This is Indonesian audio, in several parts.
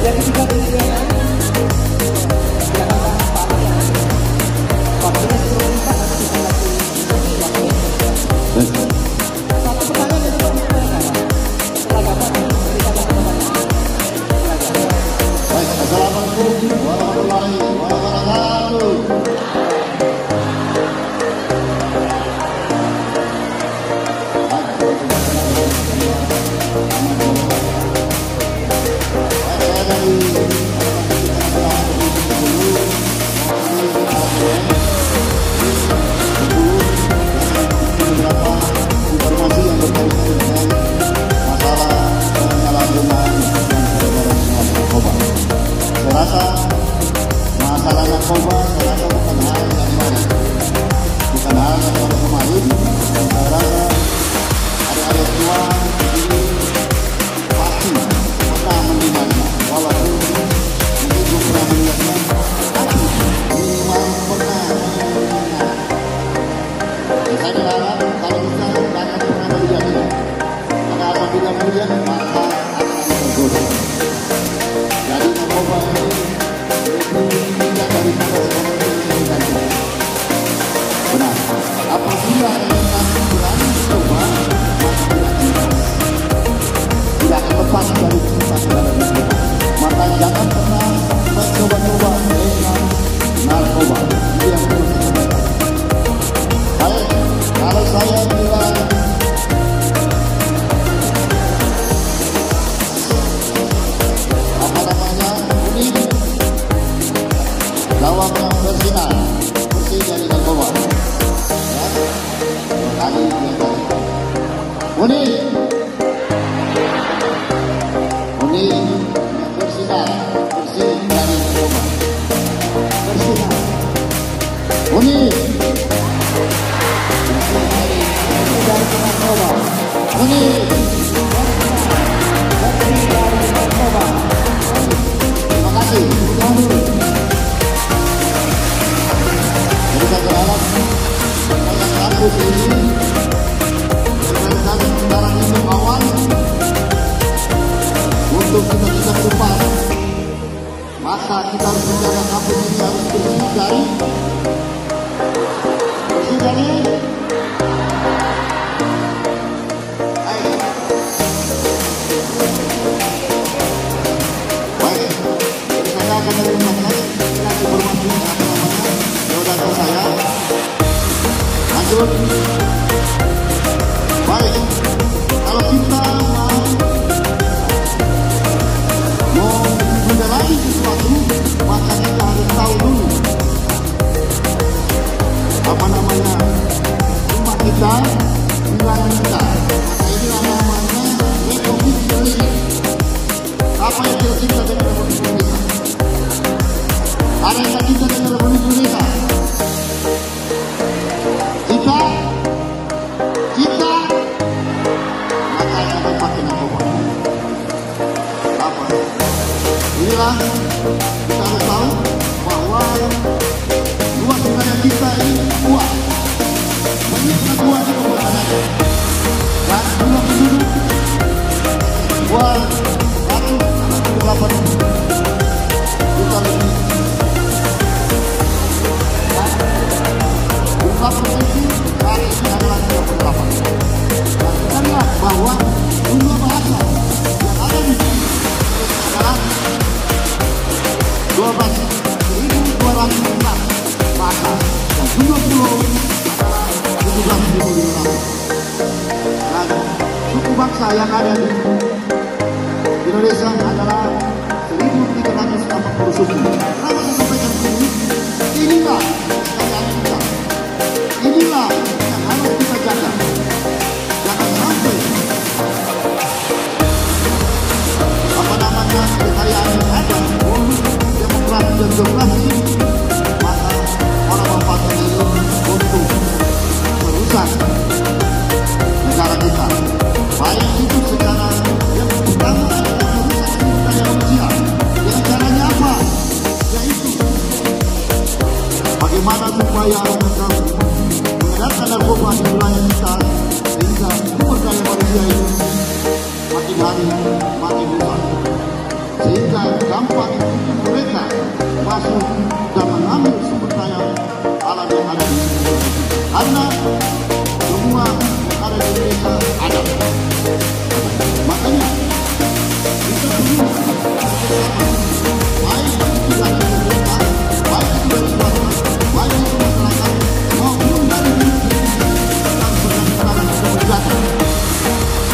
Yang ketiga pilihannya silakan Pak Arya. Waktunya 10 menit Pak, nanti kita kasih satu pertanyaan itu Pak. Silakan Pak, berikan pertanyaan. Baik, assalamualaikum warahmatullahi wabarakatuh. Informasi yang berkaitan dengan masalah penyalahgunaan dan peredaran narkoba. Saya rasa masalah narkoba bukan hal yang baru, bukan hal yang baru kemarin. Saya rasa ada tua ini pasti pernah mendengarnya, walaupun mungkin belum pernah melihatnya, tapi minimal pernah mendengar. Saya berharap kalau kita banyak pernah melihatnya, maka apabila melihat maka akan tergoda. Jadi narkoba ini tidak daripada seorang yang benar. Apabila kita berani mencoba, maka tidak akan lepas dari cinta terhadap narkoba. Maka jangan pernah mencoba-coba dengan narkoba. Itu yang perlu saya sampaikan. Baik, kalau saya bilang unik, gawang yang bersinar, bersih dari narkoba. Ya, dua kali unik, unik, bersinar, bersih dari narkoba. Bersinar, unik, bersih dari narkoba. Unik, bersih dari narkoba. Terima kasih. Jadi saya berharap dengan kampus ini berdasarkan sekarang ini awal untuk kita bisa ke depan, maka kita harus menjaga kampus ini harus bersih dari baik. Saya akan menyampaikan informasi saudara saya. Lanjut. Baik, kalau kita mau menjalani sesuatu, maka kita harus tahu dulu apa namanya rumah kita, wilayah kita. Maka inilah namanya Republik Indonesia. Apa yang kita cinta dengan Republik Indonesia? Ada yang cinta dengan Republik Indonesia? Kita maka akan pakai narkoba. Apa? Inilah kita harus tahu bahwa luas wilayah kita ini kuat. Banyak kuat di kekuatannya. Dan jumlah penduduk 268 juta lebih. Jumlah provinsi hari ini adalah 38. Dan kita lihat bahwa jumlah bahasa yang ada di sini adalah 12.216 bahasa. Dan jumlah pulau adalah 17.500. Dan suku bangsa yang ada di Indonesia adalah 1.380 suku. Kenapa saya sampaikan ini? Inilah kekayaan kita. Inilah yang harus kita jaga. Jangan sampai apa namanya kekayaan yang ada, demokrasi dan demokrasi, maka orang memanfaatkan itu untuk merusak negara kita. Baik itu secara yang pertama adalah merusak sumber daya manusia. Dengan caranya apa? Yaitu bagaimana supaya mereka mengedarkan narkoba di wilayah kita sehingga sumber daya manusia itu makin hari makin rusak. sehingga gampang mereka masuk dan mengambil sumber daya alam yang ada di sini. Karena semua yang ada di Indonesia ada. Makanya kita perlu bersama, baik itu dari pemerintah, baik itu dari swasta, baik itu masyarakat, maupun dari dan berdasarkan kebijakan.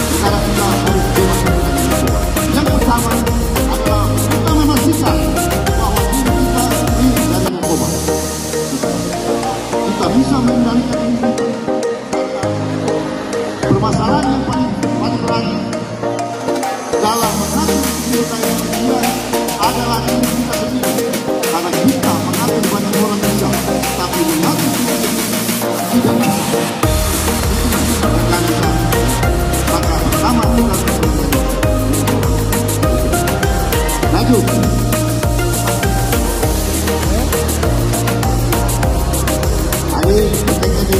Negara kita harus bebas dari narkoba. Yang pertama adalah kita memastikan bahwa diri kita bebas dari narkoba. Kita bisa mengendalikan diri kita. Permasalahan yang paling berat dalam mengatur sumber daya manusia adalah diri kita sendiri. Karena kita mengatur banyak orang bisa, tapi mengatur diri tidak bisa. Karena maka pertama kita harus lanjut. Ayo kita di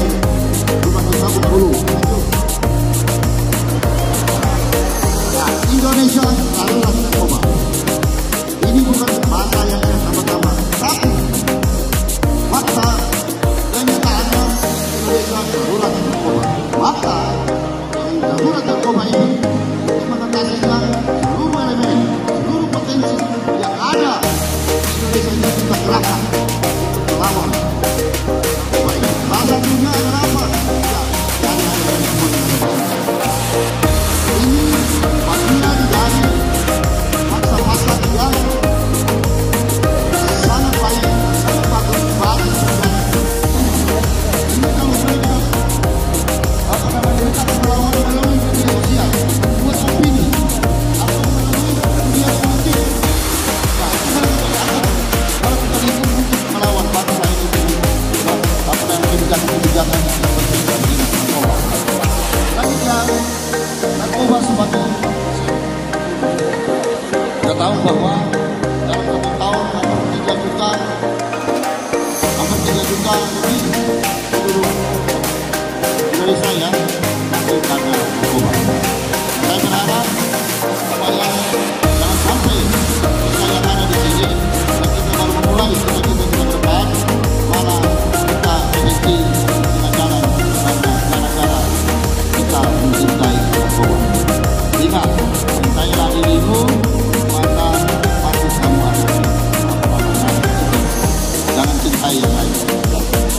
rumah kita dulu. Nah, Indonesia adalah narkoba. Ini bukan bahasa yang pertama-tama, tapi fakta kenyataannya Indonesia darurat narkoba. Maka darurat narkoba ini mengatasinya seluruh elemen, seluruh potensi yang ada di Indonesia ini kita kerahkan untuk melawan narkoba ini. Bahasa dunia adalah apa? Ya, ini bagian dari paksa-paksa yang sangat baik dan sangat bagus bagi sejarah. Ini kalau mereka mereka melawan melalui media sosial, buat opini, atau melalui media politik. Nah, itu kalau kita ikut untuk melawan bangsa ini, apa yang kebijakan-kebijakan yang berkaitan dengan narkoba. Tapi narkoba sebagai kita tahu bahwa dalam 1 tahun hampir 3 juta lebih seluruh Indonesia ya mati karena narkoba. Saya berharap supaya jangan sampai kita yang ada di sini dan kita baru memulai kita berdebat malah kita berhenti dengan jalan karena gara-gara kita mencintai narkoba. Ingat, cintailah dirimu maka pasti kamu akan jangan cintai yang lain.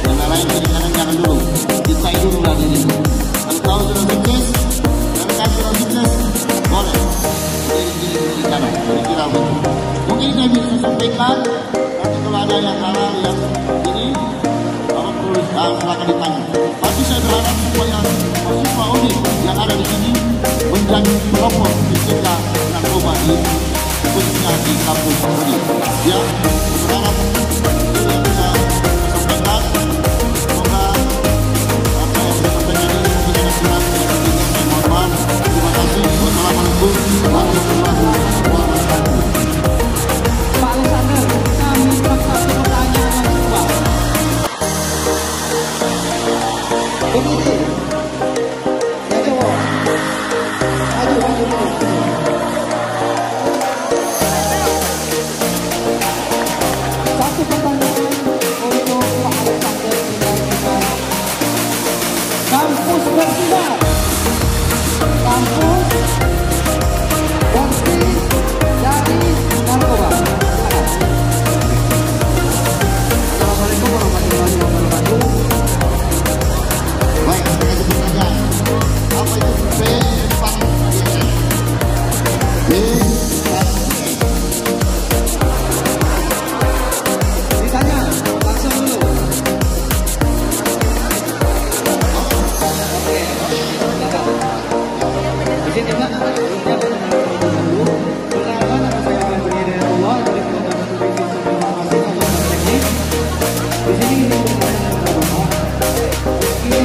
Yang lain jangan dulu, cintai dulu lah dirimu. Kalau sudah sukses, kalau sudah sukses, boleh diri kanan, diri kira betul. Mungkin saya bisa sampaikan, nanti kalau ada yang halal yang ini, kalau perlu silakan ditanya. Tapi saya berharap supaya mahasiswa UNI yang ada di sini menjadi pelopor mencegah narkoba di khususnya di kampus UNI. Ya, berharap itu yang bisa sampaikan. Semoga apa yang saya sampaikan ini mungkin ada kurang dari saya mohon maaf. Terima kasih. Wassalamualaikum warahmatullahi wabarakatuh. Pak Alexander, kita minta satu pertanyaan mahasiswa. Begini, ya coba, maju. Satu pertanyaan untuk Pak Alexander dengan kampus bersinar, kampus bersih dari narkoba. Assalamualaikum warahmatullahi wabarakatuh. Baik, saya kasih pertanyaan. Apa itu B4GS? B4GS. Ditanya langsung dulu. Oke, silakan. Di sini kan ada gurunya dulu. Perkenalkan, nama saya Febri Hidayatullah dari Kementerian Pendidikan dan Informasi Kabupaten Teknik. Di sini ini berkaitan dengan Bapak. Meski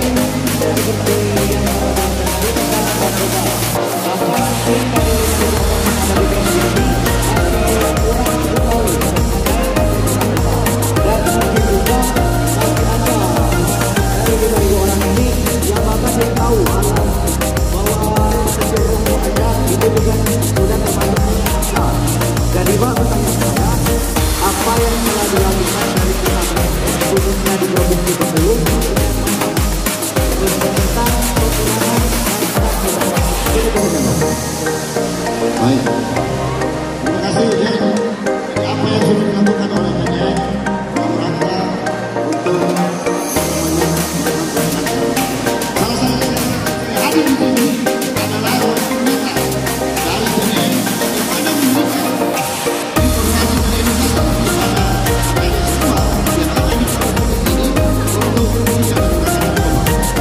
seperti yang Bapak tadi tentang narkoba, apa sering kali ada di Baik. Terima kasih Jen. Apa yang sudah dilakukan oleh Jen dalam rangka untuk salah satu yang hadir di sini adalah kita dari Jen bagaimana memberikan informasi dari Indonesia kepada dari semua yang ada di kampung ini untuk bisa menggunakan rumah. Karena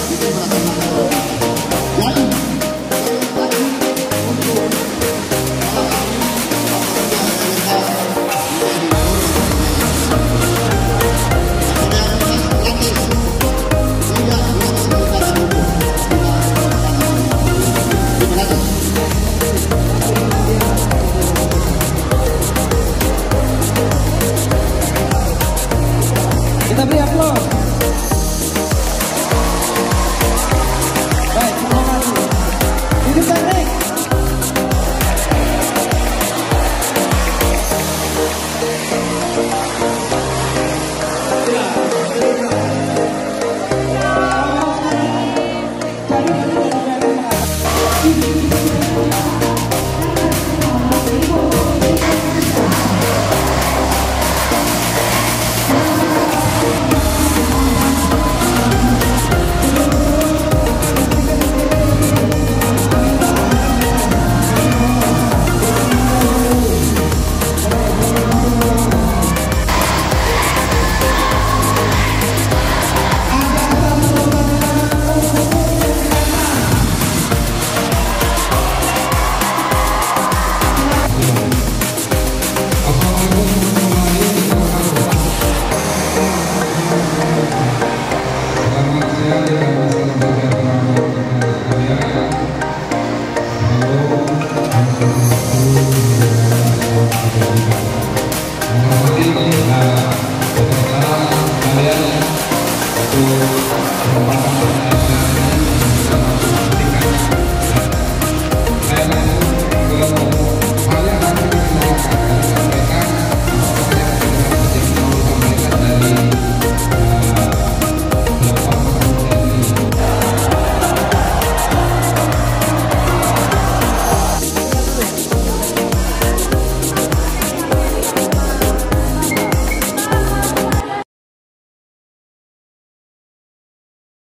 di Jen ada Kita beri aplaus. Baik, terima kasih. Hidup teknik. Kalian untuk